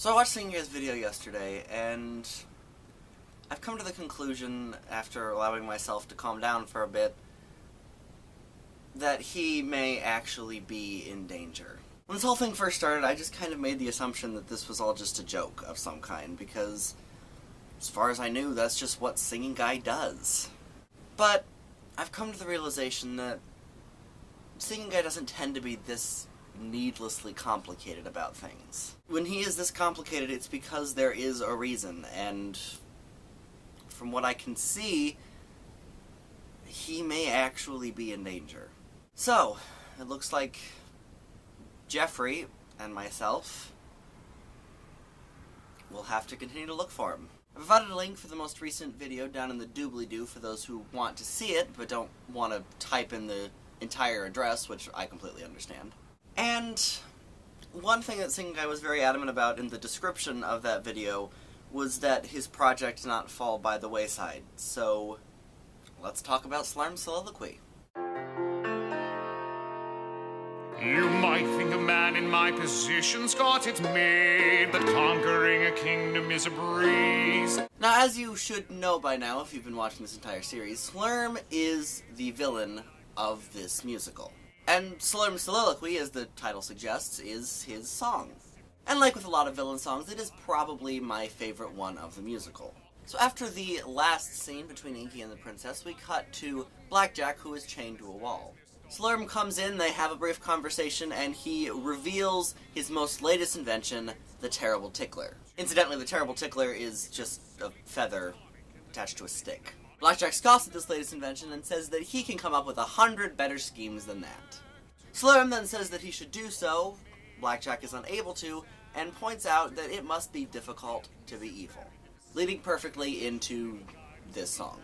So I watched Singing Guy's video yesterday, and I've come to the conclusion, after allowing myself to calm down for a bit, that he may actually be in danger. When this whole thing first started, I just kind of made the assumption that this was all just a joke of some kind, because as far as I knew, that's just what Singing Guy does. But I've come to the realization that Singing Guy doesn't tend to be this needlessly complicated about things. When he is this complicated, it's because there is a reason, and from what I can see, he may actually be in danger. So, it looks like Jeffrey and myself will have to continue to look for him. I've provided a link for the most recent video down in the doobly-doo for those who want to see it, but don't want to type in the entire address, which I completely understand. And one thing that Singing Guy was very adamant about in the description of that video was that his project not fall by the wayside. So, let's talk about Slurm's Soliloquy. You might think a man in my position's got it made, but conquering a kingdom is a breeze. Now, as you should know by now, if you've been watching this entire series, Slurm is the villain of this musical. And Slurm's Soliloquy, as the title suggests, is his song. And like with a lot of villain songs, it is probably my favorite one of the musical. So after the last scene between Inky and the princess, we cut to Blackjack, who is chained to a wall. Slurm comes in, they have a brief conversation, and he reveals his most latest invention, the Terrible Tickler. Incidentally, the Terrible Tickler is just a feather attached to a stick. Blackjack scoffs at this latest invention and says that he can come up with 100 better schemes than that. Slurm then says that he should do so. Blackjack is unable to, and points out that it must be difficult to be evil, leading perfectly into this song.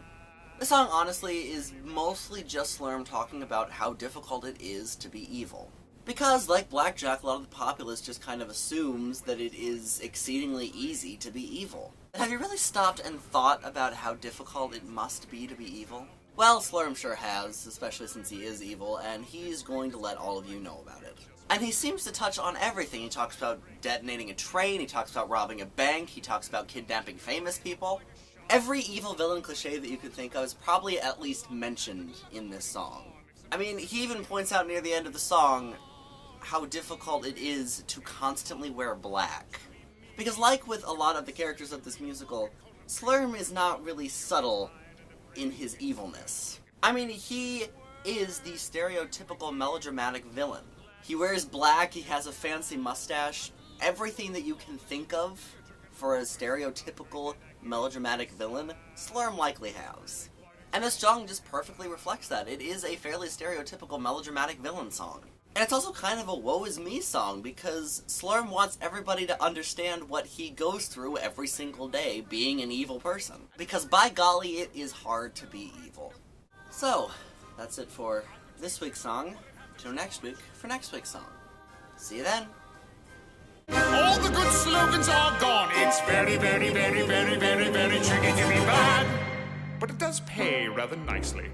This song, honestly, is mostly just Slurm talking about how difficult it is to be evil. Because, like Blackjack, a lot of the populace just kind of assumes that it is exceedingly easy to be evil. But have you really stopped and thought about how difficult it must be to be evil? Well, Slurm sure has, especially since he is evil, and he's going to let all of you know about it. And he seems to touch on everything. He talks about detonating a train, he talks about robbing a bank, he talks about kidnapping famous people. Every evil villain cliche that you could think of is probably at least mentioned in this song. I mean, he even points out near the end of the song how difficult it is to constantly wear black. Because like with a lot of the characters of this musical, Slurm is not really subtle in his evilness. I mean, he is the stereotypical melodramatic villain. He wears black, he has a fancy mustache, everything that you can think of for a stereotypical melodramatic villain, Slurm likely has. And this song just perfectly reflects that. It is a fairly stereotypical melodramatic villain song. And it's also kind of a woe is me song, because Slurm wants everybody to understand what he goes through every single day being an evil person. Because by golly, it is hard to be evil. So, that's it for this week's song. Till next week for next week's song. See you then. All the good slogans are gone. It's very, very, very, very, very, very tricky to be bad. But it does pay rather nicely.